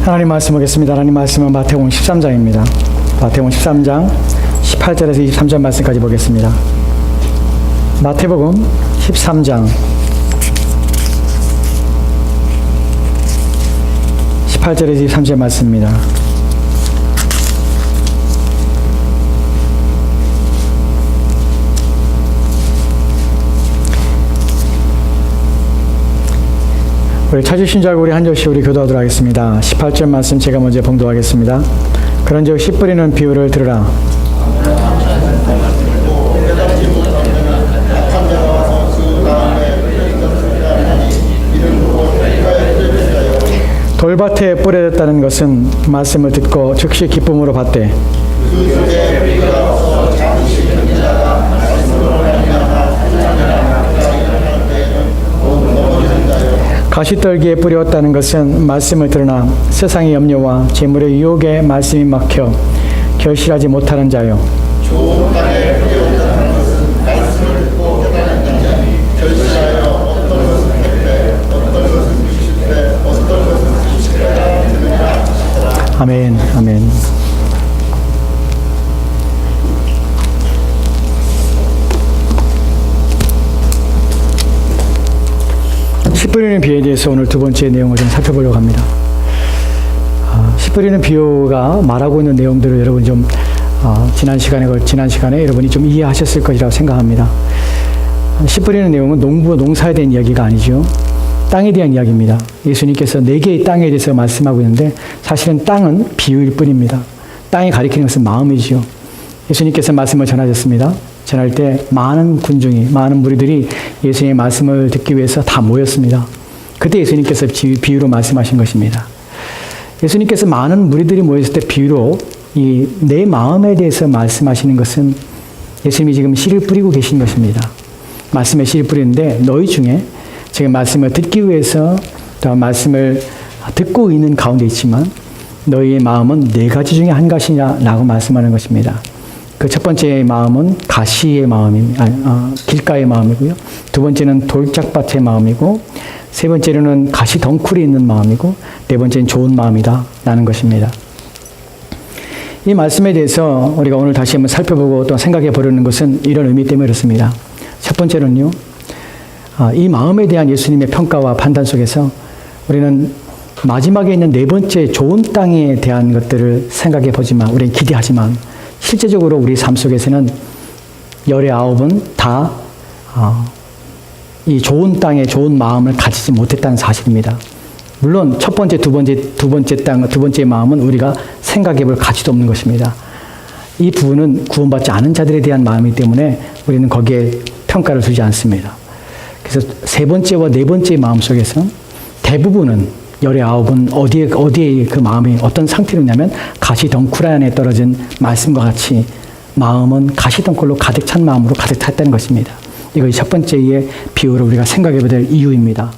하나님 말씀 보겠습니다. 하나님 말씀은 마태복음 13장입니다. 마태복음 13장 18절에서 23절 말씀까지 보겠습니다. 마태복음 13장 18절에서 23절 말씀입니다. 우리 찾으신 줄 알고 우리 한 절씩 우리 교도하도록 하겠습니다. 18절 말씀 제가 먼저 봉독하겠습니다. 그런즉 씨 뿌리는 비유를 들으라. 돌밭에 뿌려졌다는 것은 말씀을 듣고 즉시 기쁨으로 받되 가시떨기에 뿌렸다는 것은 말씀을 들으나 세상의 염려와 재물의 유혹에 말씀이 막혀 결실하지 못하는 자요. 좋은 땅에 뿌렸다는 것은 말씀을 듣고 깨달은 자니 결실하여 어떤 것은 100배, 어떤 것은 60배, 어떤 것은 90배가 되느니라. 아멘, 아멘. 씨 뿌리는 비유에 대해서 오늘 두 번째 내용을 좀 살펴보려고 합니다. 씨 뿌리는 비유가 말하고 있는 내용들을 여러분 좀 지난 시간에 여러분이 좀 이해하셨을 것이라고 생각합니다. 씨 뿌리는 내용은 농사에 대한 이야기가 아니죠. 땅에 대한 이야기입니다. 예수님께서 4개의 땅에 대해서 말씀하고 있는데 사실은 땅은 비유일 뿐입니다. 땅이 가리키는 것은 마음이죠. 예수님께서 말씀을 전하셨습니다. 전할 때 많은 군중이, 많은 무리들이 예수님의 말씀을 듣기 위해서 다 모였습니다. 그때 예수님께서 비유로 말씀하신 것입니다. 예수님께서 많은 무리들이 모였을 때 비유로 이 내 마음에 대해서 말씀하시는 것은 예수님이 지금 씨를 뿌리고 계신 것입니다. 말씀에 씨를 뿌리는데 너희 중에 지금 말씀을 듣기 위해서 또 말씀을 듣고 있는 가운데 있지만 너희의 마음은 4가지 중에 한 가지냐라고 말씀하는 것입니다. 그 첫 번째 마음은 가시의 마음입니다. 길가의 마음이고요. 두 번째는 돌짝밭의 마음이고, 세 번째로는 가시 덩쿨이 있는 마음이고, 네 번째는 좋은 마음이다 라는 것입니다. 이 말씀에 대해서 우리가 오늘 다시 한번 살펴보고 또 생각해 보려는 것은 이런 의미 때문에 그렇습니다. 첫 번째는요, 이 마음에 대한 예수님의 평가와 판단 속에서 우리는 마지막에 있는 네 번째 좋은 땅에 대한 것들을 생각해 보지만, 우리는 기대하지만, 실제적으로 우리 삶 속에서는 19은 다 이 좋은 땅에 좋은 마음을 가지지 못했다는 사실입니다. 물론 첫 번째, 두 번째 마음은 우리가 생각해 볼 가치도 없는 것입니다. 이 부분은 구원받지 않은 자들에 대한 마음이기 때문에 우리는 거기에 평가를 두지 않습니다. 그래서 세 번째와 네 번째 마음 속에서 대부분은 19은 어디에 그 마음이 어떤 상태로냐면 가시덩굴 안에 떨어진 말씀과 같이 마음은 가시덩굴로 가득 찬 마음으로 가득 찼다는 것입니다. 이것이 첫 번째의 비유로 우리가 생각해 봐야 될 이유입니다.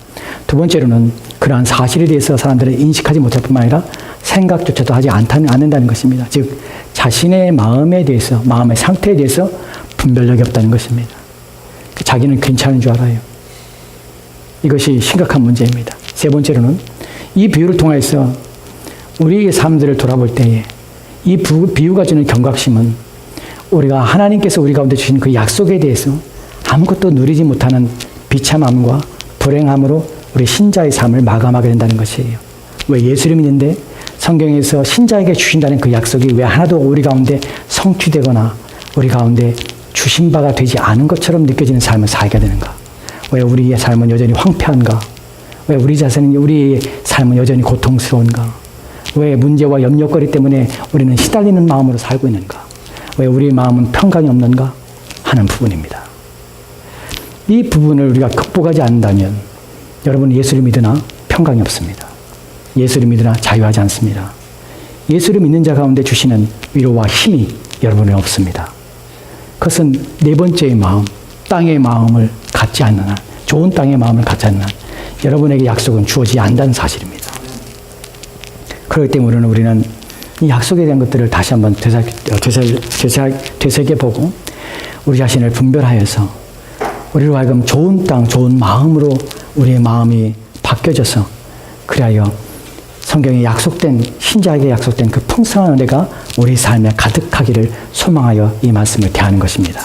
두 번째로는 그러한 사실에 대해서 사람들은 인식하지 못할 뿐만 아니라 생각조차도 하지 않는다는 것입니다. 즉 자신의 마음에 대해서, 마음의 상태에 대해서 분별력이 없다는 것입니다. 자기는 괜찮은 줄 알아요. 이것이 심각한 문제입니다. 세 번째로는 이 비유를 통해서 우리의 삶들을 돌아볼 때에 이 비유가 주는 경각심은 우리가 하나님께서 우리 가운데 주신 그 약속에 대해서 아무것도 누리지 못하는 비참함과 불행함으로 우리 신자의 삶을 마감하게 된다는 것이에요. 왜 예수를 믿는데 성경에서 신자에게 주신다는 그 약속이 왜 하나도 우리 가운데 성취되거나 우리 가운데 주신 바가 되지 않은 것처럼 느껴지는 삶을 살게 되는가? 왜 우리의 삶은 여전히 황폐한가? 왜 우리의 삶은 여전히 고통스러운가? 왜 문제와 염려거리 때문에 우리는 시달리는 마음으로 살고 있는가? 왜 우리의 마음은 평강이 없는가? 하는 부분입니다. 이 부분을 우리가 극복하지 않는다면 여러분 예수를 믿으나 평강이 없습니다. 예수를 믿으나 자유하지 않습니다. 예수를 믿는 자 가운데 주시는 위로와 힘이 여러분에 없습니다. 그것은 네 번째의 마음, 땅의 마음을 갖지 않는 한, 좋은 땅의 마음을 갖지 않는 한 여러분에게 약속은 주어지지 않는다는 사실입니다. 그렇기 때문에 우리는 이 약속에 대한 것들을 다시 한번 되새겨보고 우리 자신을 분별하여서 우리로 하여금 좋은 땅, 좋은 마음으로 우리의 마음이 바뀌어져서 그리하여 성경에 약속된, 신자에게 약속된 그 풍성한 은혜가 우리 삶에 가득하기를 소망하여 이 말씀을 대하는 것입니다.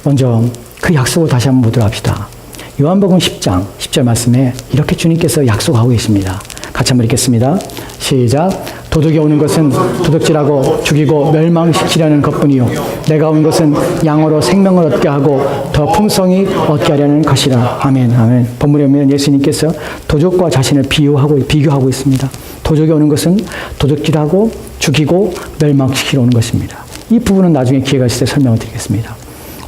먼저 그 약속을 다시 한번 보도록 합시다. 요한복음 10장 10절 말씀에 이렇게 주님께서 약속하고 계십니다. 같이 한번 읽겠습니다. 시작. 도둑이 오는 것은 도둑질하고 죽이고 멸망시키려는 것뿐이요 내가 온 것은 양으로 생명을 얻게 하고 더 풍성히 얻게 하려는 것이라. 아멘. 아멘. 본문에 보면 예수님께서 도둑과 자신을 비교하고 있습니다. 도둑이 오는 것은 도둑질하고 죽이고 멸망시키러 오는 것입니다. 이 부분은 나중에 기회가 있을 때 설명을 드리겠습니다.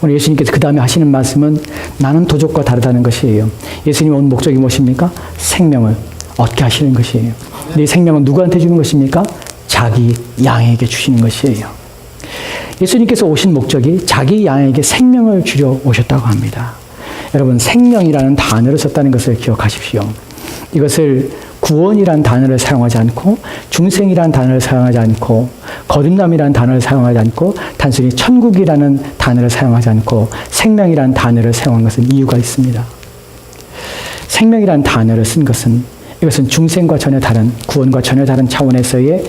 오늘 예수님께서 그 다음에 하시는 말씀은 나는 도둑과 다르다는 것이에요. 예수님이 온 목적이 무엇입니까? 생명을 얻게 하시는 것이에요. 이 생명은 누구한테 주는 것입니까? 자기 양에게 주시는 것이에요. 예수님께서 오신 목적이 자기 양에게 생명을 주려 오셨다고 합니다. 여러분, 생명이라는 단어를 썼다는 것을 기억하십시오. 이것을 구원이라는 단어를 사용하지 않고 중생이라는 단어를 사용하지 않고 거듭남이라는 단어를 사용하지 않고 단순히 천국이라는 단어를 사용하지 않고 생명이라는 단어를 사용한 것은 이유가 있습니다. 생명이라는 단어를 쓴 것은 이것은 중생과 전혀 다른, 구원과 전혀 다른 차원에서의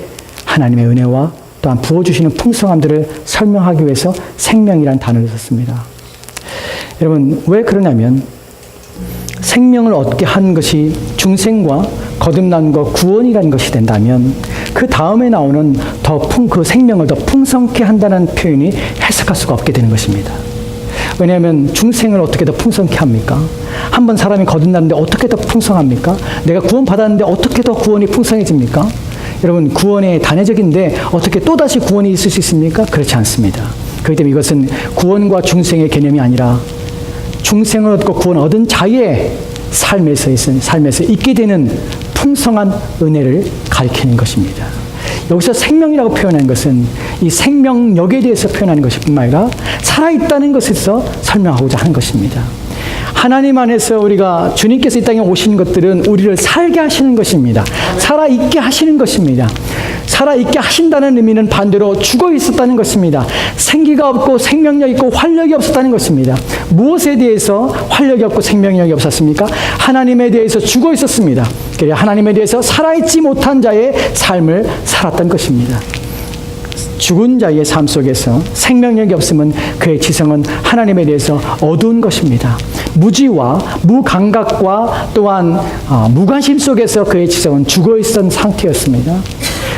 하나님의 은혜와 또한 부어주시는 풍성함들을 설명하기 위해서 생명이라는 단어를 썼습니다. 여러분, 왜 그러냐면 생명을 얻게 한 것이 중생과 거듭남과 구원이라는 것이 된다면 그 다음에 나오는 그 생명을 더 풍성케 한다는 표현이 해석할 수가 없게 되는 것입니다. 왜냐하면 중생을 어떻게 더 풍성케 합니까? 한번 사람이 거듭났는데 어떻게 더 풍성합니까? 내가 구원받았는데 어떻게 더 구원이 풍성해집니까? 여러분, 구원이 단회적인데 어떻게 또다시 구원이 있을 수 있습니까? 그렇지 않습니다. 그렇기 때문에 이것은 구원과 중생의 개념이 아니라 중생을 얻고 구원 얻은 자의 삶에서 있게 되는 풍성한 은혜를 가리키는 것입니다. 여기서 생명이라고 표현한 것은 이 생명력에 대해서 표현하는 것뿐만 아니라 살아있다는 것에서 설명하고자 하는 것입니다. 하나님 안에서 우리가 주님께서 이 땅에 오신 것들은 우리를 살게 하시는 것입니다. 살아있게 하시는 것입니다. 살아있게 하신다는 의미는 반대로 죽어 있었다는 것입니다. 생기가 없고 생명력 있고 활력이 없었다는 것입니다. 무엇에 대해서 활력이 없고 생명력이 없었습니까? 하나님에 대해서 죽어 있었습니다. 그래야 하나님에 대해서 살아있지 못한 자의 삶을 살았던 것입니다. 죽은 자의 삶 속에서 생명력이 없으면 그의 지성은 하나님에 대해서 어두운 것입니다. 무지와 무감각과 또한 무관심 속에서 그의 지성은 죽어있던 상태였습니다.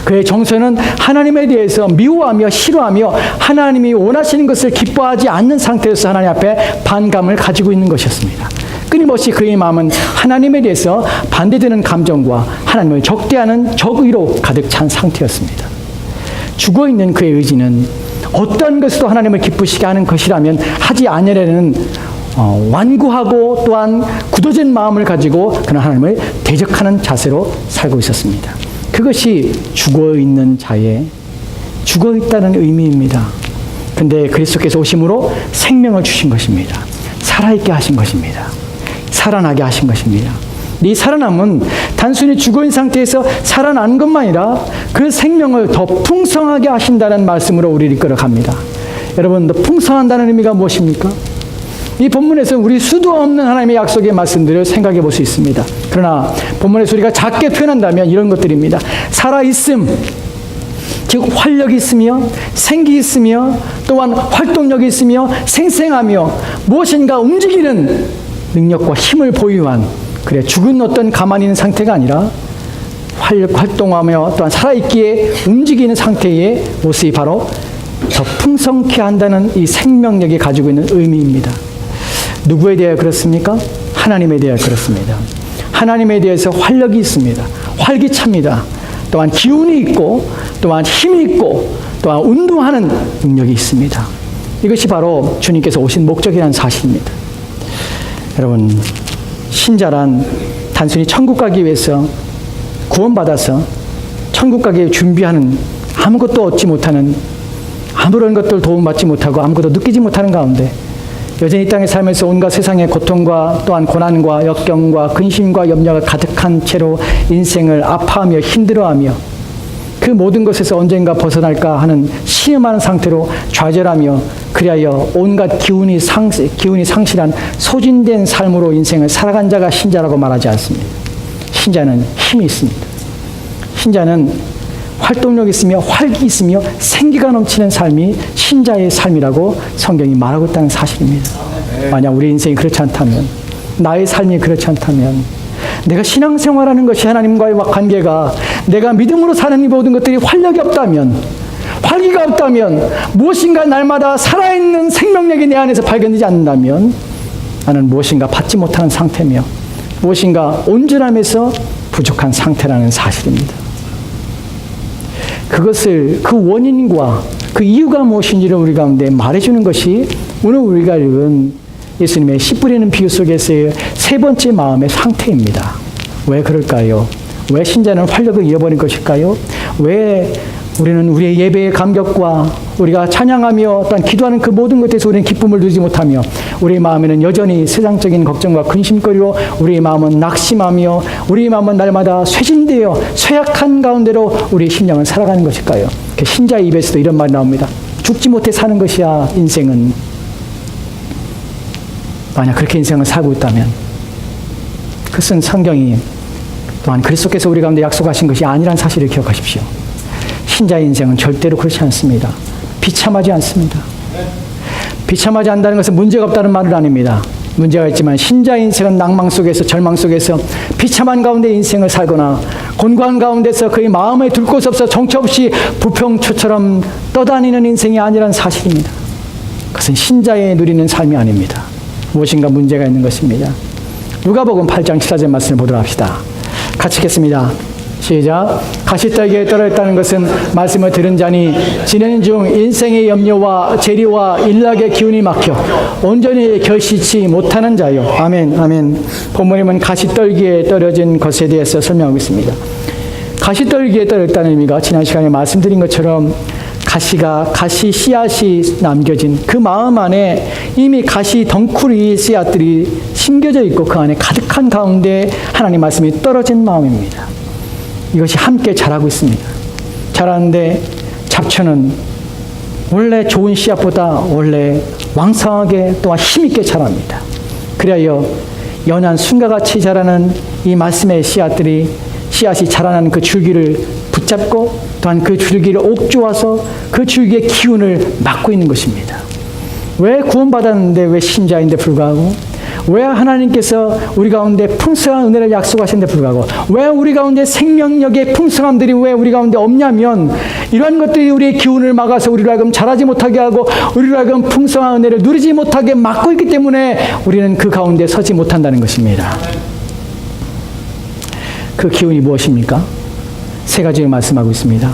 그의 정서는 하나님에 대해서 미워하며 싫어하며 하나님이 원하시는 것을 기뻐하지 않는 상태에서 하나님 앞에 반감을 가지고 있는 것이었습니다. 끊임없이 그의 마음은 하나님에 대해서 반대되는 감정과 하나님을 적대하는 적의로 가득 찬 상태였습니다. 죽어있는 그의 의지는 어떤 것도 하나님을 기쁘시게 하는 것이라면 하지 않으려는 완고하고 또한 굳어진 마음을 가지고 그는 하나님을 대적하는 자세로 살고 있었습니다. 그것이 죽어있는 자의 죽어있다는 의미입니다. 근데 그리스도께서 오심으로 생명을 주신 것입니다. 살아있게 하신 것입니다. 살아나게 하신 것입니다. 이 살아남은 단순히 죽어있는 상태에서 살아난 것만 아니라 그 생명을 더 풍성하게 하신다는 말씀으로 우리를 이끌어갑니다. 여러분, 더 풍성한다는 의미가 무엇입니까? 이 본문에서 우리 수도 없는 하나님의 약속의 말씀들을 생각해 볼 수 있습니다. 그러나 본문에서 우리가 작게 표현한다면 이런 것들입니다. 살아있음, 즉 활력이 있으며 생기 있으며 또한 활동력이 있으며 생생하며 무엇인가 움직이는 능력과 힘을 보유한, 그래 죽은 어떤 가만히 있는 상태가 아니라 활동하며 또한 살아있기에 움직이는 상태의 모습이 바로 더 풍성케 한다는 이 생명력이 가지고 있는 의미입니다. 누구에 대하여 그렇습니까? 하나님에 대하여 그렇습니다. 하나님에 대해서 활력이 있습니다. 활기찹니다. 또한 기운이 있고 또한 힘이 있고 또한 운동하는 능력이 있습니다. 이것이 바로 주님께서 오신 목적이라는 사실입니다. 여러분, 신자란 단순히 천국 가기 위해서 구원받아서 천국 가기 준비하는, 아무것도 얻지 못하는, 아무런 것들 도움받지 못하고 아무것도 느끼지 못하는 가운데 여전히 이 땅에 살면서 온갖 세상의 고통과 또한 고난과 역경과 근심과 염려가 가득한 채로 인생을 아파하며 힘들어하며 그 모든 것에서 언젠가 벗어날까 하는 시험하는 상태로 좌절하며 그리하여 온갖 기운이 상실한 소진된 삶으로 인생을 살아간 자가 신자라고 말하지 않습니다. 신자는 힘이 있습니다. 신자는 활동력 있으며 활기 있으며 생기가 넘치는 삶이 신자의 삶이라고 성경이 말하고 있다는 사실입니다. 만약 우리 인생이 그렇지 않다면, 나의 삶이 그렇지 않다면, 내가 신앙생활하는 것이 하나님과의 관계가, 내가 믿음으로 사는 이 모든 것들이 활력이 없다면, 활기가 없다면, 무엇인가 날마다 살아있는 생명력이 내 안에서 발견되지 않는다면 나는 무엇인가 받지 못하는 상태며 무엇인가 온전함에서 부족한 상태라는 사실입니다. 그것을, 그 원인과 그 이유가 무엇인지를 우리 가운데 말해주는 것이 오늘 우리가 읽은 예수님의 씨 뿌리는 비유 속에서의 세 번째 마음의 상태입니다. 왜 그럴까요? 왜 신자는 활력을 잃어버린 것일까요? 왜 우리는 우리의 예배의 감격과 우리가 찬양하며 또한 기도하는 그 모든 것에서 우리는 기쁨을 누리지 못하며 우리의 마음에는 여전히 세상적인 걱정과 근심거리로 우리의 마음은 낙심하며 우리의 마음은 날마다 쇠진되어 쇠약한 가운데로 우리의 심령을 살아가는 것일까요? 신자의 입에서도 이런 말이 나옵니다. 죽지 못해 사는 것이야 인생은. 만약 그렇게 인생을 살고 있다면 그것은 성경이 또한 그리스도께서 우리 가운데 약속하신 것이 아니란 사실을 기억하십시오. 신자의 인생은 절대로 그렇지 않습니다. 비참하지 않습니다. 비참하지 않다는 것은 문제가 없다는 말은 아닙니다. 문제가 있지만 신자의 인생은 낭망 속에서 절망 속에서 비참한 가운데 인생을 살거나 곤고한 가운데서 그의 마음에 둘 곳 없어 정처 없이 부평초처럼 떠다니는 인생이 아니란 사실입니다. 그것은 신자의 누리는 삶이 아닙니다. 무엇인가 문제가 있는 것입니다. 누가복음 8장 14절 말씀을 보도록 합시다. 같이 읽겠습니다. 시작. 가시떨기에 떨어졌다는 것은 말씀을 들은 자니 지내는 중 인생의 염려와 재리와 일락의 기운이 막혀 온전히 결시치 못하는 자요. 아멘. 아멘. 본문에는 가시떨기에 떨어진 것에 대해서 설명하고 있습니다. 가시떨기에 떨어졌다는 의미가 지난 시간에 말씀드린 것처럼 가시 씨앗이 남겨진 그 마음 안에 이미 가시 덩쿨이 씨앗들이 심겨져 있고 그 안에 가득한 가운데 하나님 말씀이 떨어진 마음입니다. 이것이 함께 자라고 있습니다. 자라는데 잡초는 원래 좋은 씨앗보다 원래 왕성하게 또한 힘있게 자랍니다. 그리하여 연한 순가같이 자라는 이 말씀의 씨앗이 자라나는 그 줄기를 붙잡고 또한 그 줄기를 옥조아서 그 줄기의 기운을 막고 있는 것입니다. 왜 구원받았는데 왜 신자인데 불구하고 왜 하나님께서 우리 가운데 풍성한 은혜를 약속하시는데 불구하고 왜 우리 가운데 생명력의 풍성함들이 왜 우리 가운데 없냐면 이러한 것들이 우리의 기운을 막아서 우리로 하여금 자라지 못하게 하고 우리로 하여금 풍성한 은혜를 누리지 못하게 막고 있기 때문에 우리는 그 가운데 서지 못한다는 것입니다. 그 기운이 무엇입니까? 세 가지를 말씀하고 있습니다.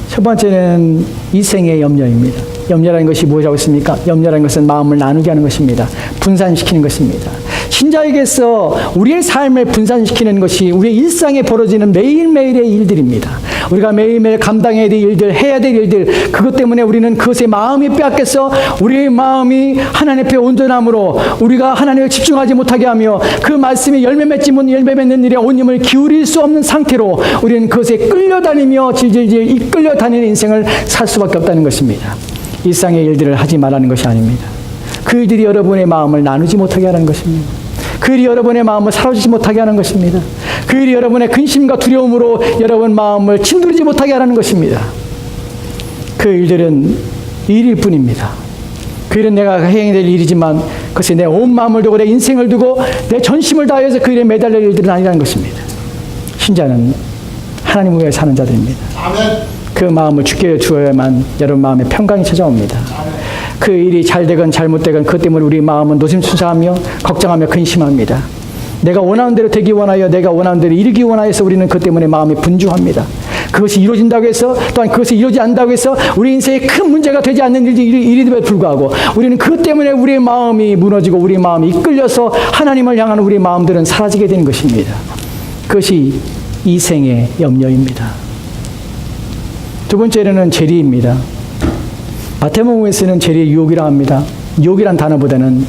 첫 번째는 이생의 염려입니다. 염려라는 것이 무엇이라고 했습니까? 염려라는 것은 마음을 나누게 하는 것입니다. 분산시키는 것입니다. 신자에게서 우리의 삶을 분산시키는 것이 우리의 일상에 벌어지는 매일매일의 일들입니다. 우리가 매일매일 감당해야 될 일들, 해야 될 일들, 그것 때문에 우리는 그것에 마음이 빼앗겨서 우리의 마음이 하나님 앞에 온전함으로 우리가 하나님을 집중하지 못하게 하며 그 말씀이 열매 맺는 일에 온 힘을 기울일 수 없는 상태로 우리는 그것에 끌려다니며 질질질 이끌려 다니는 인생을 살 수밖에 없다는 것입니다. 일상의 일들을 하지 말라는 것이 아닙니다. 그 일들이 여러분의 마음을 나누지 못하게 하는 것입니다. 그 일이 여러분의 마음을 사로잡지 못하게 하는 것입니다. 그 일이 여러분의 근심과 두려움으로 여러분 마음을 짓누르지 못하게 하는 것입니다. 그 일들은 일일 뿐입니다. 그 일은 내가 해야 될 일이지만 그것에 내 온 마음을 두고 내 인생을 두고 내 전심을 다해서 그 일에 매달릴 일들은 아니라는 것입니다. 신자는 하나님 위에 사는 자들입니다. 그 마음을 주께 주어야만 여러분 마음에 평강이 찾아옵니다. 그 일이 잘 되건 잘못되건 그것 때문에 우리 마음은 노심초사하며 걱정하며 근심합니다. 내가 원하는 대로 되기 원하여 내가 원하는 대로 이루기 원하여서 우리는 그것 때문에 마음이 분주합니다. 그것이 이루어진다고 해서 또한 그것이 이루어지지 않는다고 해서 우리 인생에 큰 문제가 되지 않는 일임에도 불구하고 우리는 그것 때문에 우리의 마음이 무너지고 우리의 마음이 이끌려서 하나님을 향하는 우리의 마음들은 사라지게 되는 것입니다. 그것이 이생의 염려입니다. 두 번째로는 재리입니다. 마태복음에서는 재리의 유혹이라고 합니다. 유혹이란 단어보다는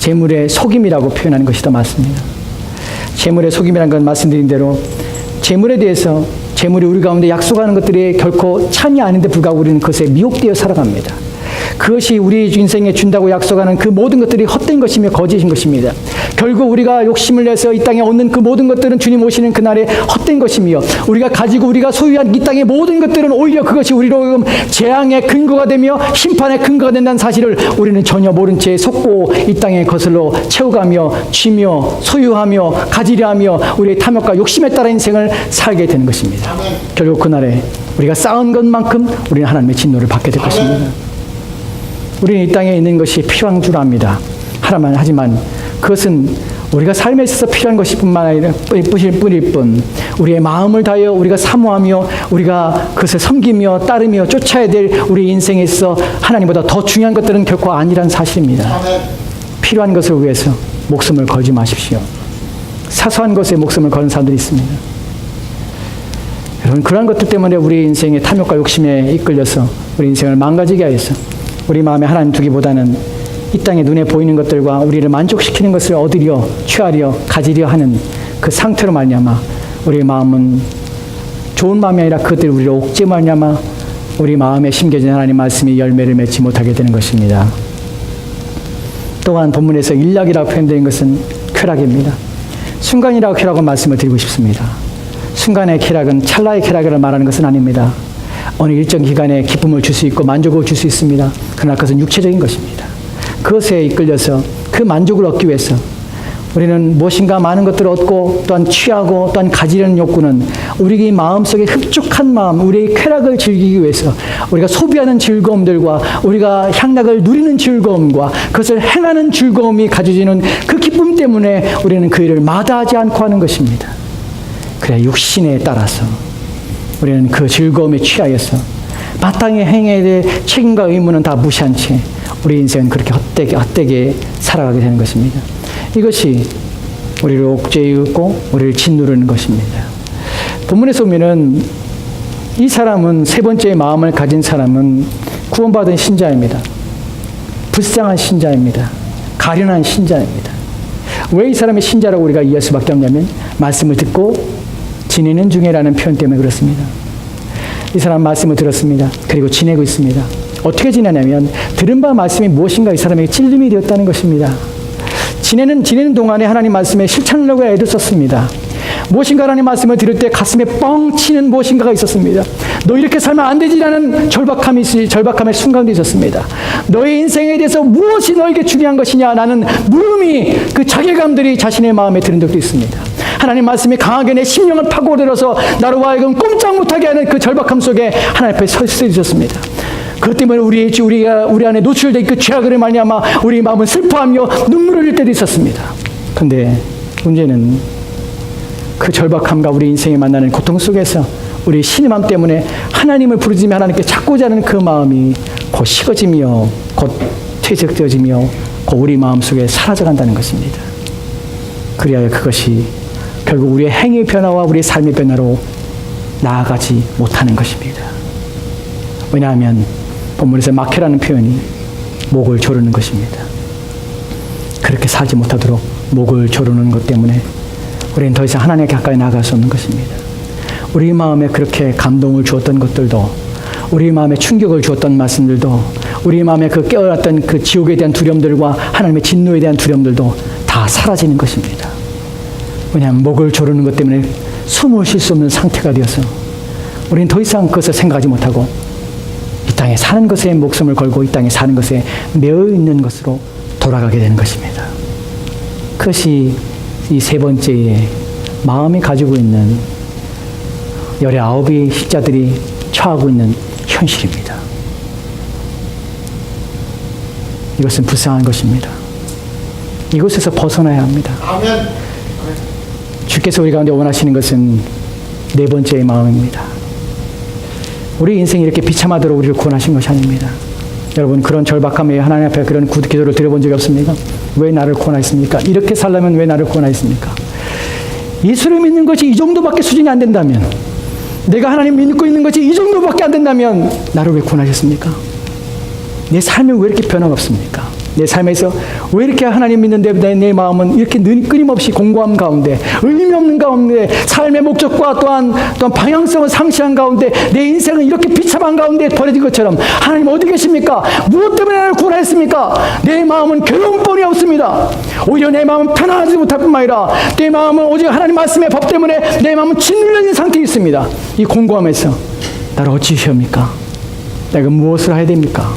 재물의 속임이라고 표현하는 것이 더 맞습니다. 재물의 속임이라는 건 말씀드린 대로 재물에 대해서 재물이 우리 가운데 약속하는 것들이 결코 찬이 아닌데 불구하고 우리는 그것에 미혹되어 살아갑니다. 그것이 우리 인생에 준다고 약속하는 그 모든 것들이 헛된 것이며 거짓인 것입니다. 결국 우리가 욕심을 내서 이 땅에 얻는 그 모든 것들은 주님 오시는 그날에 헛된 것이며 우리가 가지고 우리가 소유한 이 땅의 모든 것들은 오히려 그것이 우리로 재앙의 근거가 되며 심판의 근거가 된다는 사실을 우리는 전혀 모른 채 속고 이 땅의 것으로 채워가며 쥐며 소유하며 가지려 하며 우리의 탐욕과 욕심에 따라 인생을 살게 되는 것입니다. 결국 그날에 우리가 쌓은 것만큼 우리는 하나님의 진노를 받게 될 것입니다. 우리는 이 땅에 있는 것이 필요한 줄 압니다. 하지만 그것은 우리가 삶에 있어서 필요한 것이 뿐만 아니라 뿐일 뿐 우리의 마음을 다하여 우리가 사모하며 우리가 그것을 섬기며 따르며 쫓아야 될 우리 인생에 있어 하나님보다 더 중요한 것들은 결코 아니란 사실입니다. 필요한 것을 위해서 목숨을 걸지 마십시오. 사소한 것에 목숨을 거는 사람들이 있습니다. 여러분, 그러한 것들 때문에 우리 인생의 탐욕과 욕심에 이끌려서 우리 인생을 망가지게 하여서 우리 마음에 하나님 두기보다는 이 땅에 눈에 보이는 것들과 우리를 만족시키는 것을 얻으려, 취하려, 가지려 하는 그 상태로 말미암아 우리의 마음은 좋은 마음이 아니라 그것들이 우리를 옥죄 말미암아 우리 마음에 심겨진 하나님 말씀이 열매를 맺지 못하게 되는 것입니다. 또한 본문에서 일락이라고 표현된 것은 쾌락입니다. 순간이라고 쾌락은 말씀을 드리고 싶습니다. 순간의 쾌락은 찰나의 쾌락을 말하는 것은 아닙니다. 어느 일정 기간에 기쁨을 줄 수 있고 만족을 줄 수 있습니다. 그러나 그것은 육체적인 것입니다. 그것에 이끌려서 그 만족을 얻기 위해서 우리는 무엇인가 많은 것들을 얻고 또한 취하고 또한 가지려는 욕구는 우리의 마음속에 흡족한 마음, 우리의 쾌락을 즐기기 위해서 우리가 소비하는 즐거움들과 우리가 향락을 누리는 즐거움과 그것을 행하는 즐거움이 가져지는 그 기쁨 때문에 우리는 그 일을 마다하지 않고 하는 것입니다. 그래 육신에 따라서 우리는 그 즐거움에 취하여서 마땅히 행해야 될 책임과 의무는 다 무시한 채 우리 인생은 그렇게 헛되게 살아가게 되는 것입니다. 이것이 우리를 옥죄이고 우리를 짓누르는 것입니다. 본문에서 보면은 이 사람은 세 번째 마음을 가진 사람은 구원받은 신자입니다. 불쌍한 신자입니다. 가련한 신자입니다. 왜 이 사람이 신자라고 우리가 이해할 수밖에 없냐면 말씀을 듣고 지내는 중에라는 표현 때문에 그렇습니다. 이 사람 말씀을 들었습니다. 그리고 지내고 있습니다. 어떻게 지내냐면 들은 바 말씀이 무엇인가 이 사람에게 찔림이 되었다는 것입니다. 지내는 동안에 하나님 말씀에 실천하려고 애를 썼습니다. 무엇인가 하나님 말씀을 들을 때 가슴에 뻥 치는 무엇인가가 있었습니다. 너 이렇게 살면 안 되지라는 절박함의 순간도 있었습니다. 너의 인생에 대해서 무엇이 너에게 중요한 것이냐 라는 물음이 그 자괴감들이 자신의 마음에 드는 적도 있습니다. 하나님 말씀이 강하게 내 심령을 파고들어서 나로 하여금 꼼짝 못하게 하는 그 절박함 속에 하나님 앞에 설 수 있었습니다. 그것 때문에 우리 안에 노출된 그 죄악으로 말미암아 우리 마음은 슬퍼하며 눈물을 흘릴 때도 있었습니다. 그런데 문제는 그 절박함과 우리 인생에 만나는 고통 속에서 우리 신음함 때문에 하나님을 부르짖으며 하나님께 찾고자 하는 그 마음이 곧 식어지며 곧 퇴색되어지며 곧 우리 마음속에 사라져간다는 것입니다. 그리하여 그것이 결국 우리의 행위의 변화와 우리의 삶의 변화로 나아가지 못하는 것입니다. 왜냐하면 본문에서 막혀라는 표현이 목을 조르는 것입니다. 그렇게 살지 못하도록 목을 조르는 것 때문에 우리는 더 이상 하나님께 가까이 나아갈 수 없는 것입니다. 우리 마음에 그렇게 감동을 주었던 것들도, 우리 마음에 충격을 주었던 말씀들도, 우리 마음에 그 깨어났던 그 지옥에 대한 두려움들과 하나님의 진노에 대한 두려움들도 다 사라지는 것입니다. 왜냐하면 목을 조르는 것 때문에 숨을 쉴 수 없는 상태가 되어서 우리는 더 이상 그것을 생각하지 못하고 이 땅에 사는 것에 목숨을 걸고 이 땅에 사는 것에 매여 있는 것으로 돌아가게 되는 것입니다. 그것이 이 세 번째의 마음이 가지고 있는 19의 십자들이 처하고 있는 현실입니다. 이것은 불쌍한 것입니다. 이곳에서 벗어나야 합니다. 아멘. 주께서 우리 가운데 원하시는 것은 네 번째의 마음입니다. 우리 인생이 이렇게 비참하도록 우리를 구원하신 것이 아닙니다. 여러분, 그런 절박함에 하나님 앞에 그런 기도를 드려본 적이 없습니까? 왜 나를 구원하였습니까? 이렇게 살려면 왜 나를 구원하였습니까? 예수를 믿는 것이 이 정도밖에 수준이 안 된다면, 내가 하나님 믿고 있는 것이 이 정도밖에 안 된다면 나를 왜 구원하셨습니까? 내 삶이 왜 이렇게 변화가 없습니까? 내 삶에서 왜 이렇게 하나님 믿는데 내 마음은 이렇게 끊임없이 공고함 가운데, 의미 없는 가운데, 삶의 목적과 또한 방향성을 상실한 가운데, 내 인생은 이렇게 비참한 가운데 버려진 것처럼, 하나님 어디 계십니까? 무엇 때문에 나를 구원하셨습니까? 내 마음은 괴로움뿐이 없습니다. 오히려 내 마음은 편안하지 못할 뿐만 아니라 내 마음은 오직 하나님 말씀의 법 때문에 내 마음은 짓눌려 있는 상태에 있습니다. 이 공고함에서 나를 어찌 시옵니까? 내가 무엇을 해야 됩니까?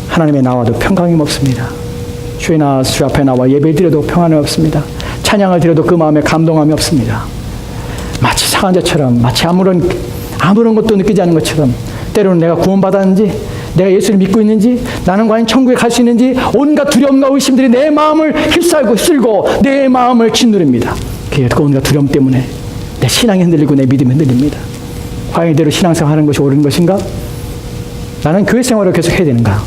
하나님의 나와도 평강이 없습니다. 주의 주 앞에 나와 예배를 드려도 평안이 없습니다. 찬양을 드려도 그 마음에 감동함이 없습니다. 마치 상한 자처럼, 마치 아무런 것도 느끼지 않는 것처럼, 때로는 내가 구원받았는지, 내가 예수를 믿고 있는지, 나는 과연 천국에 갈 수 있는지 온갖 두려움과 의심들이 내 마음을 휩싸고 쓸고 내 마음을 짓누릅니다. 그 온갖 두려움 때문에 내 신앙이 흔들리고 내 믿음이 흔들립니다. 과연 이대로 신앙생활 하는 것이 옳은 것인가? 나는 교회 생활을 계속 해야 되는가?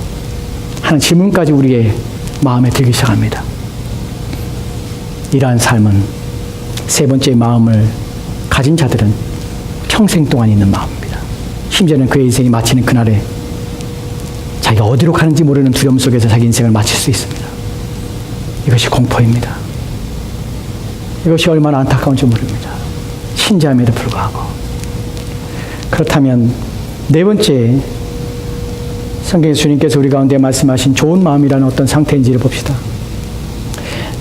하는 질문까지 우리의 마음에 들기 시작합니다. 이러한 삶은 세 번째 마음을 가진 자들은 평생 동안 있는 마음입니다. 심지어는 그의 인생이 마치는 그날에 자기가 어디로 가는지 모르는 두려움 속에서 자기 인생을 마칠 수 있습니다. 이것이 공포입니다. 이것이 얼마나 안타까운지 모릅니다. 신자임에도 불구하고. 그렇다면 네 번째, 성경에서 주님께서 우리 가운데 말씀하신 좋은 마음이라는 어떤 상태인지를 봅시다.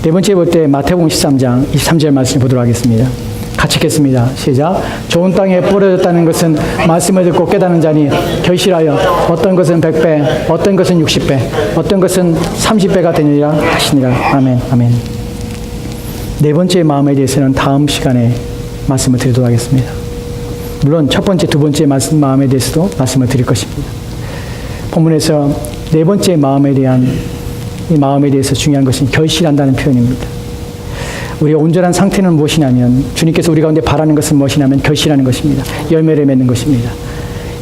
네 번째 볼 때 마태복음 13장 23절 말씀 보도록 하겠습니다. 같이 읽겠습니다. 시작. 좋은 땅에 뿌려졌다는 것은 말씀을 듣고 깨닫는 자니 결실하여 어떤 것은 100배, 어떤 것은 60배, 어떤 것은 30배가 되느니라 하시니라. 아멘, 아멘. 네 번째 마음에 대해서는 다음 시간에 말씀을 드리도록 하겠습니다. 물론 첫 번째, 두 번째 마음에 대해서도 말씀을 드릴 것입니다. 본문에서 네 번째 마음에 대한, 이 마음에 대해서 중요한 것은 결실한다는 표현입니다. 우리의 온전한 상태는 무엇이냐면, 주님께서 우리 가운데 바라는 것은 무엇이냐면 결실하는 것입니다. 열매를 맺는 것입니다.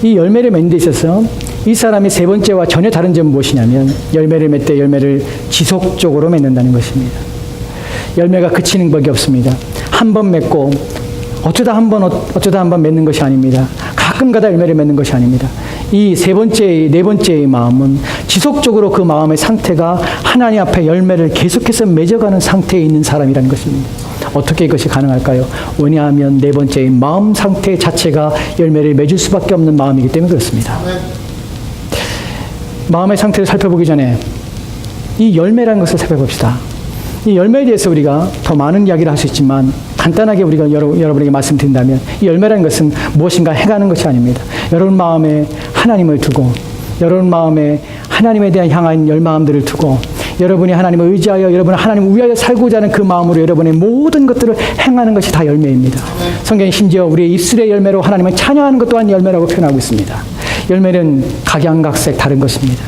이 열매를 맺는 데 있어서 이 사람이 세 번째와 전혀 다른 점은 무엇이냐면, 열매를 맺되 열매를 지속적으로 맺는다는 것입니다. 열매가 그치는 법이 없습니다. 한 번 맺고 어쩌다 한 번 맺는 것이 아닙니다. 가끔가다 열매를 맺는 것이 아닙니다. 이 세 번째, 네 번째의 마음은 지속적으로 그 마음의 상태가 하나님 앞에 열매를 계속해서 맺어가는 상태에 있는 사람이라는 것입니다. 어떻게 이것이 가능할까요? 왜냐하면 네 번째의 마음 상태 자체가 열매를 맺을 수밖에 없는 마음이기 때문에 그렇습니다. 마음의 상태를 살펴보기 전에 이 열매라는 것을 살펴봅시다. 이 열매에 대해서 우리가 더 많은 이야기를 할 수 있지만 간단하게 우리가 여러분에게 말씀드린다면, 이 열매라는 것은 무엇인가 행하는 것이 아닙니다. 여러분 마음에 하나님을 두고, 여러분 마음에 하나님에 대한 향한 열마음들을 두고, 여러분이 하나님을 의지하여 여러분은 하나님을 위하여 살고자 하는 그 마음으로 여러분의 모든 것들을 행하는 것이 다 열매입니다. 성경이 심지어 우리의 입술의 열매로 하나님을 찬양하는 것 또한 열매라고 표현하고 있습니다. 열매는 각양각색 다른 것입니다.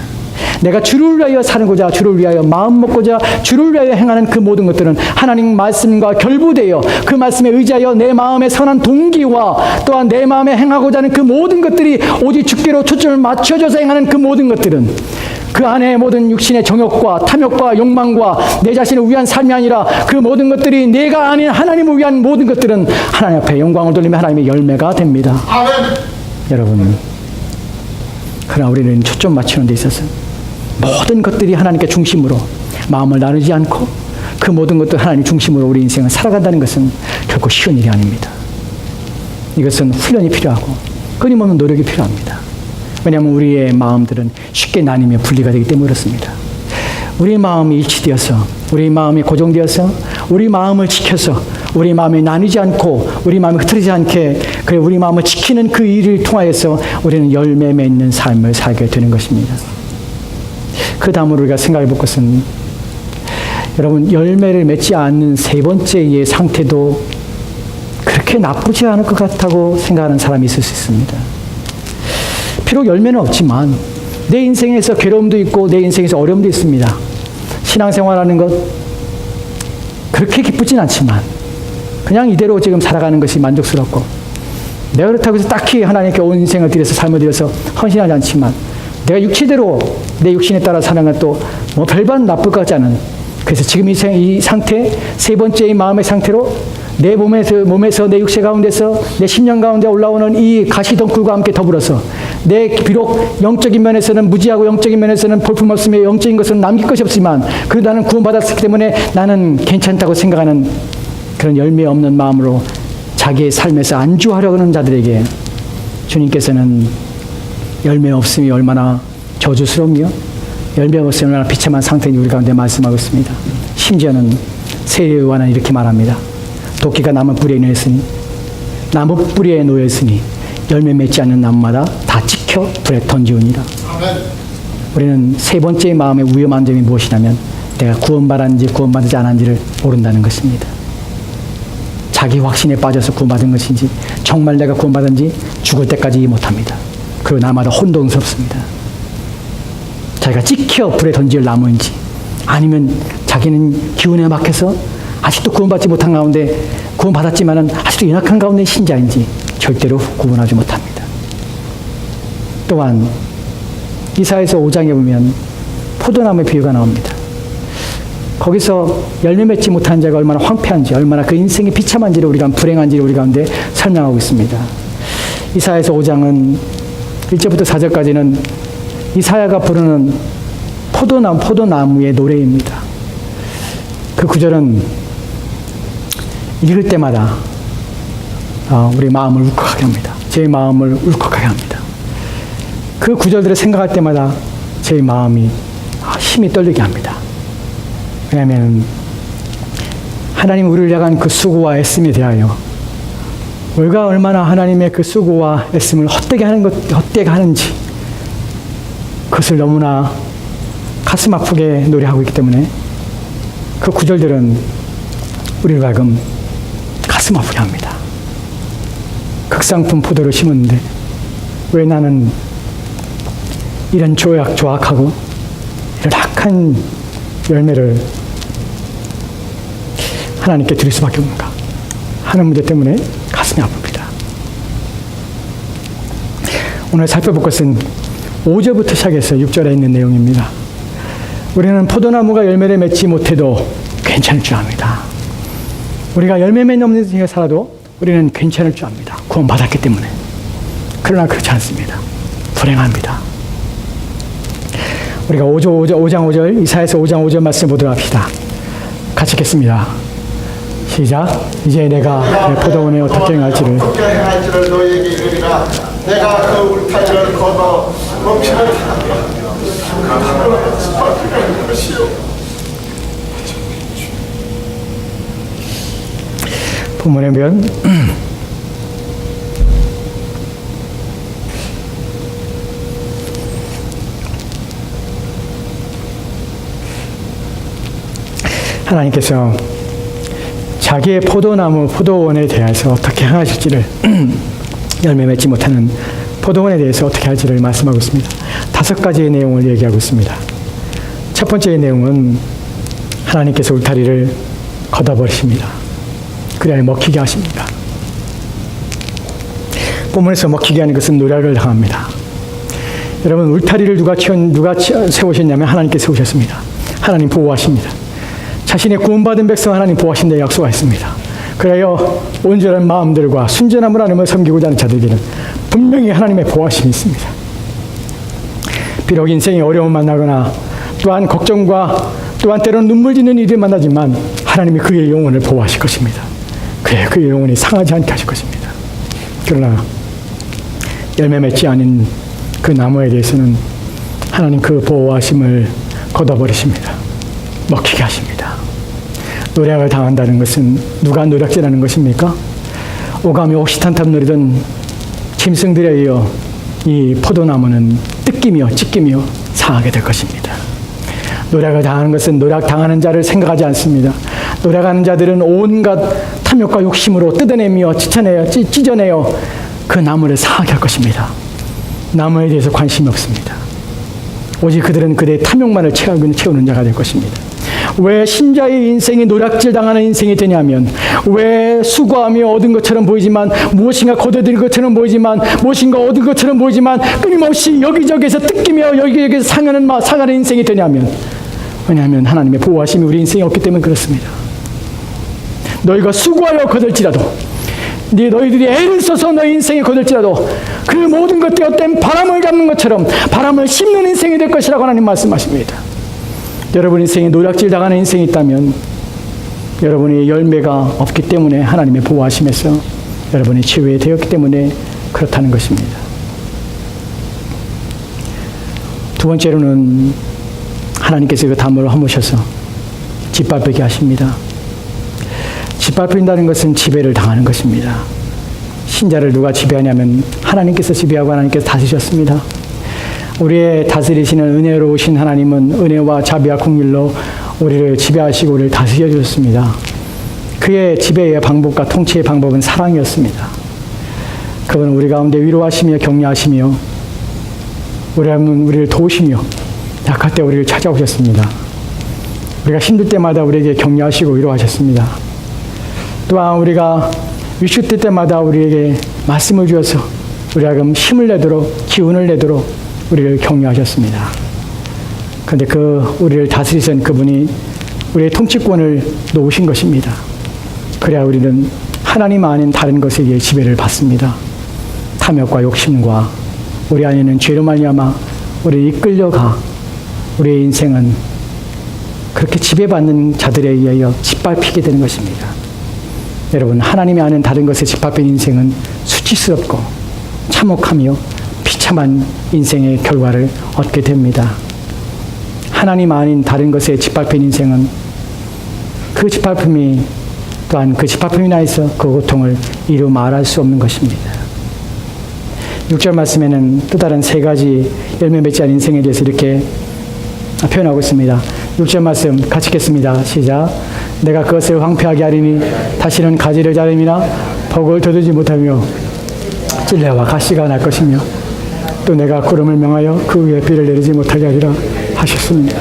내가 주를 위하여 사는고자, 주를 위하여 마음 먹고자, 주를 위하여 행하는 그 모든 것들은 하나님 말씀과 결부되어 그 말씀에 의지하여 내 마음의 선한 동기와 또한 내 마음에 행하고자 하는 그 모든 것들이 오직 주께로 초점을 맞춰줘서 행하는 그 모든 것들은 그 안에 모든 육신의 정욕과 탐욕과 욕망과 내 자신을 위한 삶이 아니라 그 모든 것들이 내가 아닌 하나님을 위한 모든 것들은 하나님 앞에 영광을 돌리며 하나님의 열매가 됩니다. 아멘. 여러분, 그러나 우리는 초점 맞추는 데 있어서 모든 것들이 하나님께 중심으로 마음을 나누지 않고 그 모든 것들 하나님 중심으로 우리 인생을 살아간다는 것은 결코 쉬운 일이 아닙니다. 이것은 훈련이 필요하고 끊임없는 노력이 필요합니다. 왜냐하면 우리의 마음들은 쉽게 나뉘며 분리가 되기 때문에 그렇습니다. 우리 마음이 일치되어서, 우리 마음이 고정되어서, 우리 마음을 지켜서, 우리 마음이 나뉘지 않고, 우리 마음이 흐트러지지 않게, 그래 우리 마음을 지키는 그 일을 통하여서 우리는 열매 맺는 삶을 살게 되는 것입니다. 그 다음으로 우리가 생각해 볼 것은, 여러분, 열매를 맺지 않는 세 번째의 상태도 그렇게 나쁘지 않을 것 같다고 생각하는 사람이 있을 수 있습니다. 비록 열매는 없지만 내 인생에서 괴로움도 있고 내 인생에서 어려움도 있습니다. 신앙생활하는 것 그렇게 기쁘진 않지만 그냥 이대로 지금 살아가는 것이 만족스럽고, 내가 그렇다고 해서 딱히 하나님께 온 인생을 들여서 삶을 들여서 헌신하지 않지만 내가 육체대로 내 육신에 따라 사는 것도 뭐 별반 나쁠 것 같지 않은, 그래서 지금 이 상태, 세 번째의 마음의 상태로 내 몸에서 내 육체 가운데서 내 심령 가운데 올라오는 이 가시덩굴과 함께 더불어서 내 비록 영적인 면에서는 무지하고 영적인 면에서는 볼품없으며 영적인 것은 남길 것이 없지만 그래도 나는 구원받았기 때문에 나는 괜찮다고 생각하는 그런 열매 없는 마음으로 자기의 삶에서 안주하려고 하는 자들에게 주님께서는 열매 없음이 얼마나 저주스럽며 열매 없음이 얼마나 비참한 상태인지 우리 가운데 말씀하고 있습니다. 심지어는 세례 요한은 이렇게 말합니다. 도끼가 나무 뿌리에 놓여있으니 열매 맺지 않는 나무마다 다 찍혀 불에 던지우니라. 우리는 세 번째 마음의 위험한 점이 무엇이냐면 내가 구원받았는지 구원받지 않았는지를 모른다는 것입니다. 자기 확신에 빠져서 구원받은 것인지 정말 내가 구원받은지 죽을 때까지 못합니다. 그리고 날마다 혼돈스럽습니다. 자기가 찍혀 불에 던질 나무인지 아니면 자기는 기운에 막혀서 아직도 구원받지 못한 가운데 구원받았지만은 아직도 연약한 가운데 신자인지 절대로 구분하지 못합니다. 또한 이사야서 5장에 보면 포도나무의 비유가 나옵니다. 거기서 열매 맺지 못한 자가 얼마나 황폐한지 얼마나 그 인생이 비참한지를 우리가 불행한지를 우리 가운데 설명하고 있습니다. 이사야서 5장은 1절부터 4절까지는 이사야가 부르는 포도나무의 노래입니다. 그 구절은 읽을 때마다 우리 마음을 울컥하게 합니다. 제 마음을 울컥하게 합니다. 그 구절들을 생각할 때마다 제 마음이 힘이 떨리게 합니다. 왜냐하면 하나님 우리를 향한 그 수고와 애씀에 대하여 우리가 얼마나 하나님의 그 수고와 애씀을 헛되게 하는지 그것을 너무나 가슴 아프게 노래하고 있기 때문에 그 구절들은 우리를 하여금 가슴 아프게 합니다. 극상품 포도를 심었는데 왜 나는 이런 조악하고 이런 악한 열매를 하나님께 드릴 수밖에 없는가 하는 문제 때문에 가슴이 아픕니다. 오늘 살펴볼 것은 5절부터 시작해서 6절에 있는 내용입니다. 우리는 포도나무가 열매를 맺지 못해도 괜찮을 줄 압니다. 우리가 열매 맺는 없는 인생에 살아도 우리는 괜찮을 줄 압니다. 구원받았기 때문에. 그러나 그렇지 않습니다. 불행합니다. 우리가 5장 5절 이사야서 5장 5절 말씀 보도록 합시다. 같이 읽겠습니다. 시작. 이제 내가 내 포도원에 어떻게 행할지를 너희에게 이르리라. 내가 그 울타리를 걷어 넘치는 본문에 보면 하나님께서 자기의 포도원에 대해서 어떻게 행하실지를 열매 맺지 못하는 포도원에 대해서 어떻게 할지를 말씀하고 있습니다. 5가지의 내용을 얘기하고 있습니다. 첫 번째의 내용은 하나님께서 울타리를 걷어버리십니다. 그래야 먹히게 하십니다. 본문에서 먹히게 하는 것은 노략을 당합니다. 여러분 울타리를 누가 세우셨냐면 하나님께서 세우셨습니다. 하나님 보호하십니다. 자신의 구원받은 백성 하나님 보호하신다고 약속하셨습니다. 그래요 온전한 마음들과 순전함을 하나님을 섬기고자 하는 자들에게는 분명히 하나님의 보호하심이 있습니다. 비록 인생이 어려움을 만나거나 또한 걱정과 또한 때로는 눈물 짓는 일을 만나지만 하나님이 그의 영혼을 보호하실 것입니다. 그래 그의 영혼이 상하지 않게 하실 것입니다. 그러나 열매 맺지 않은 그 나무에 대해서는 하나님 그 보호하심을 걷어버리십니다. 먹히게 하십니다. 노략을 당한다는 것은 누가 노략질하는 것입니까? 오감이 옥시탄탑 누리던 짐승들에 의해 이 포도나무는 뜯기며 찢기며 상하게 될 것입니다. 노략을 당하는 것은 노략 당하는 자를 생각하지 않습니다. 노략하는 자들은 온갖 탐욕과 욕심으로 뜯어내며 찢어내어 그 나무를 상하게 할 것입니다. 나무에 대해서 관심이 없습니다. 오직 그들은 그들의 탐욕만을 채우는 자가 될 것입니다. 왜 신자의 인생이 노략질 당하는 인생이 되냐면 왜 수고하며 얻은 것처럼 보이지만 무엇인가 거둬들인 것처럼 보이지만 무엇인가 얻은 것처럼 보이지만 끊임없이 여기저기에서 뜯기며 여기저기에서 상하는 인생이 되냐면 왜냐하면 하나님의 보호하심이 우리 인생에 없기 때문에 그렇습니다. 너희가 수고하여 거둘지라도, 너희들이 애를 써서 너희 인생에 거둘지라도 그 모든 것들이 어떤 바람을 잡는 것처럼 바람을 씹는 인생이 될 것이라고 하나님 말씀하십니다. 여러분 인생에 노략질 당하는 인생이 있다면 여러분의 열매가 없기 때문에 하나님의 보호하심에서 여러분이 제외되었기 때문에 그렇다는 것입니다. 두 번째로는 하나님께서 그 담을 허무셔서 짓밟히게 하십니다. 짓밟힌다는 것은 지배를 당하는 것입니다. 신자를 누가 지배하냐면 하나님께서 지배하고 하나님께서 다스리셨습니다. 우리의 다스리시는 은혜로우신 하나님은 은혜와 자비와 긍휼로 우리를 지배하시고 우리를 다스려 주셨습니다. 그의 지배의 방법과 통치의 방법은 사랑이었습니다. 그분은 우리 가운데 위로하시며 격려하시며 우리를 도우시며 약할 때 우리를 찾아오셨습니다. 우리가 힘들 때마다 우리에게 격려하시고 위로하셨습니다. 또한 우리가 위축될 때마다 우리에게 말씀을 주어서 우리가 힘을 내도록 기운을 내도록 우리를 격려하셨습니다. 그런데 우리를 다스리신 그분이 우리의 통치권을 놓으신 것입니다. 그래야 우리는 하나님 아닌 다른 것에 의해 지배를 받습니다. 탐욕과 욕심과 우리 안에는 죄로 말미암아 우리를 이끌려가 우리의 인생은 그렇게 지배받는 자들에 의하여 짓밟히게 되는 것입니다. 여러분, 하나님이 아는 다른 것에 짓밟힌 인생은 수치스럽고 참혹하며 비참한 인생의 결과를 얻게 됩니다. 하나님 아닌 다른 것에 짓밟힌 인생은 그 짓밟힘이 또한 그 짓밟힘이 인하여서 그 고통을 이루 말할 수 없는 것입니다. 6절 말씀에는 또 다른 세 가지 열매 맺지 않은 인생에 대해서 이렇게 표현하고 있습니다. 6절 말씀 같이 읽겠습니다. 시작. 내가 그것을 황폐하게 하리니 다시는 가지를 자름이나 덕을 거두지 못하며 찔레와 가시가 날 것이며 또 내가 구름을 명하여 그 위에 비를 내리지 못하게 하리라 하셨습니다.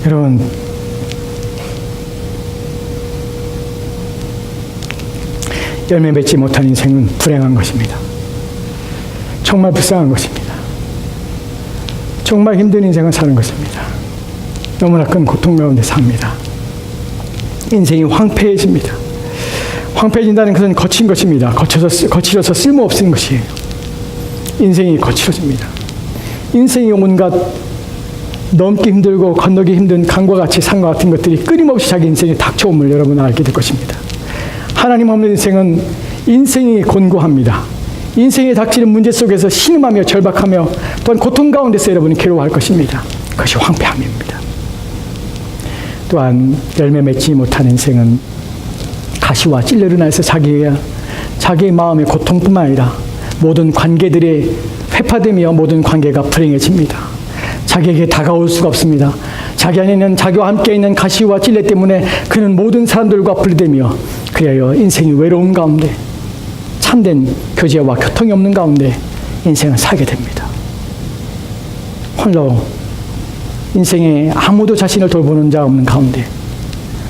여러분, 열매 맺지 못한 인생은 불행한 것입니다. 정말 불쌍한 것입니다. 정말 힘든 인생을 사는 것입니다. 너무나 큰 고통 가운데 삽니다. 인생이 황폐해집니다. 황폐해진다는 것은 거친 것입니다. 거칠어서 쓸모없는 것이에요. 인생이 거칠어집니다. 인생이 온갖 넘기 힘들고 건너기 힘든 강과 같이 산과 같은 것들이 끊임없이 자기 인생에 닥쳐옴을 여러분은 알게 될 것입니다. 하나님 없는 인생은 인생이 곤고합니다. 인생에 닥치는 문제 속에서 신음하며 절박하며 또한 고통 가운데서 여러분이 괴로워할 것입니다. 그것이 황폐함입니다. 또한 열매 맺지 못한 인생은 가시와 찔레로 인해서 자기의 마음의 고통뿐만 아니라 모든 관계들이 회파되며 모든 관계가 불행해집니다. 자기에게 다가올 수가 없습니다. 자기 안에는 자기와 함께 있는 가시와 찔레 때문에 그는 모든 사람들과 분리되며 그리하여 인생이 외로운 가운데 참된 교제와 교통이 없는 가운데 인생을 살게 됩니다. 홀로 인생에 아무도 자신을 돌보는 자 없는 가운데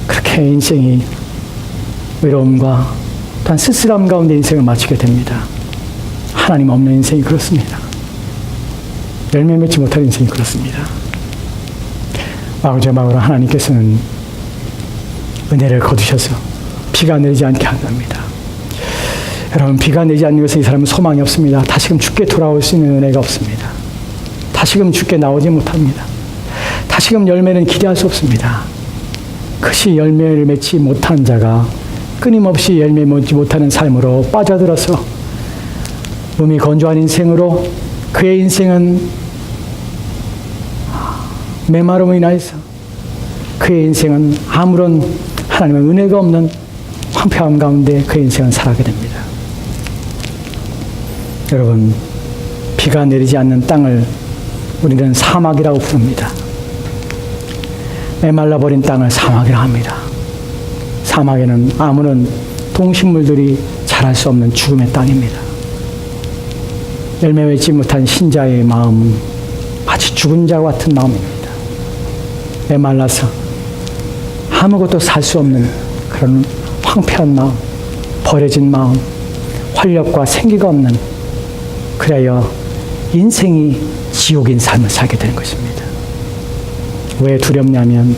그렇게 인생이 외로움과 또한 쓸쓸함 가운데 인생을 마치게 됩니다. 하나님 없는 인생이 그렇습니다. 열매 맺지 못할 인생이 그렇습니다. 마구마구로 하나님께서는 은혜를 거두셔서 비가 내리지 않게 한답니다. 여러분, 비가 내리지 않는 것은 이 사람은 소망이 없습니다. 다시금 주께 돌아올 수 있는 은혜가 없습니다. 다시금 주께 나오지 못합니다. 다시금 열매는 기대할 수 없습니다. 그것이 열매를 맺지 못한 자가 끊임없이 열매 맺지 못하는 삶으로 빠져들어서 몸이 건조한 인생으로 그의 인생은 메마름으로 인하여서 그의 인생은 아무런 하나님의 은혜가 없는 황폐함 가운데 그의 인생은 살아가게 됩니다. 여러분, 비가 내리지 않는 땅을 우리는 사막이라고 부릅니다. 메말라버린 땅을 사막이라 합니다. 사막에는 아무런 동식물들이 자랄 수 없는 죽음의 땅입니다. 열매 맺지 못한 신자의 마음은 마치 죽은 자와 같은 마음입니다. 메말라서 아무것도 살 수 없는 그런 황폐한 마음, 버려진 마음, 활력과 생기가 없는, 그래야 인생이 지옥인 삶을 살게 되는 것입니다. 왜 두렵냐면,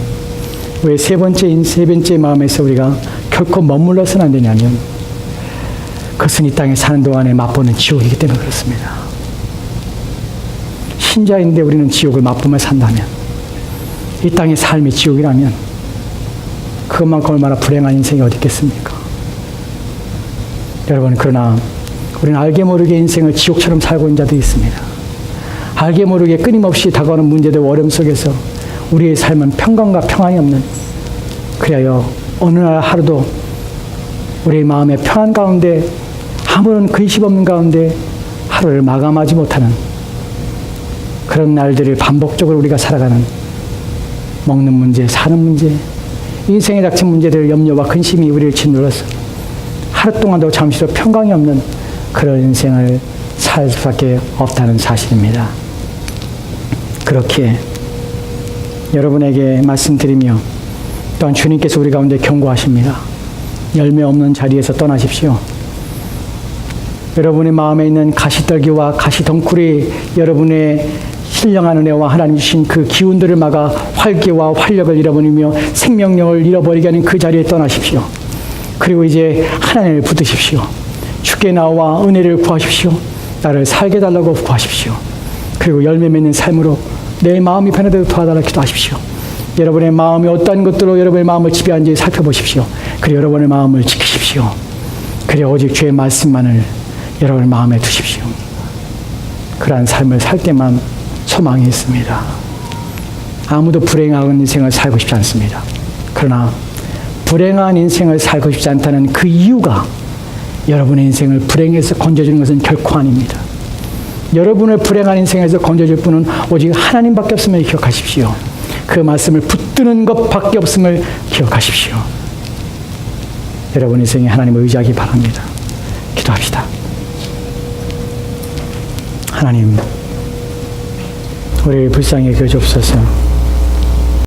왜 세 번째 마음에서 우리가 결코 머물러서는 안 되냐면, 그것은 이 땅에 사는 동안에 맛보는 지옥이기 때문에 그렇습니다. 신자인데 우리는 지옥을 맛보며 산다면, 이 땅의 삶이 지옥이라면 그것만큼 얼마나 불행한 인생이 어디 있겠습니까? 여러분, 그러나 우리는 알게 모르게 인생을 지옥처럼 살고 있는 자도 있습니다. 알게 모르게 끊임없이 다가오는 문제들 어려움 속에서 우리의 삶은 평강과 평안이 없는, 그리하여 어느 날 하루도 우리의 마음의 평안 가운데 아무런 근심 없는 가운데 하루를 마감하지 못하는 그런 날들을 반복적으로 우리가 살아가는, 먹는 문제, 사는 문제, 인생에 닥친 문제들, 염려와 근심이 우리를 짓눌러서 하루 동안도 잠시도 평강이 없는 그런 인생을 살 수밖에 없다는 사실입니다. 그렇게 여러분에게 말씀드리며, 또한 주님께서 우리 가운데 경고하십니다. 열매 없는 자리에서 떠나십시오. 여러분의 마음에 있는 가시떨기와 가시덩굴이 여러분의 신령한 은혜와 하나님 주신 그 기운들을 막아 활기와 활력을 잃어버리며 생명력을 잃어버리게 하는 그 자리에 떠나십시오. 그리고 이제 하나님을 붙드십시오. 주께 나와 은혜를 구하십시오. 나를 살게 달라고 구하십시오. 그리고 열매 맺는 삶으로 내 마음이 변화되도록 도와달라고 기도하십시오. 여러분의 마음이 어떠한 것들로 여러분의 마음을 지배하는지 살펴보십시오. 그리고 여러분의 마음을 지키십시오. 그리고 오직 주의 말씀만을 여러분의 마음에 두십시오. 그러한 삶을 살 때만 소망이 있습니다. 아무도 불행한 인생을 살고 싶지 않습니다. 그러나 불행한 인생을 살고 싶지 않다는 그 이유가 여러분의 인생을 불행에서 건져주는 것은 결코 아닙니다. 여러분을 불행한 인생에서 건져줄 분은 오직 하나님밖에 없음을 기억하십시오. 그 말씀을 붙드는 것밖에 없음을 기억하십시오. 여러분 인생에 하나님을 의지하기 바랍니다. 기도합시다. 하나님, 우리를 불쌍히 여겨주옵소서.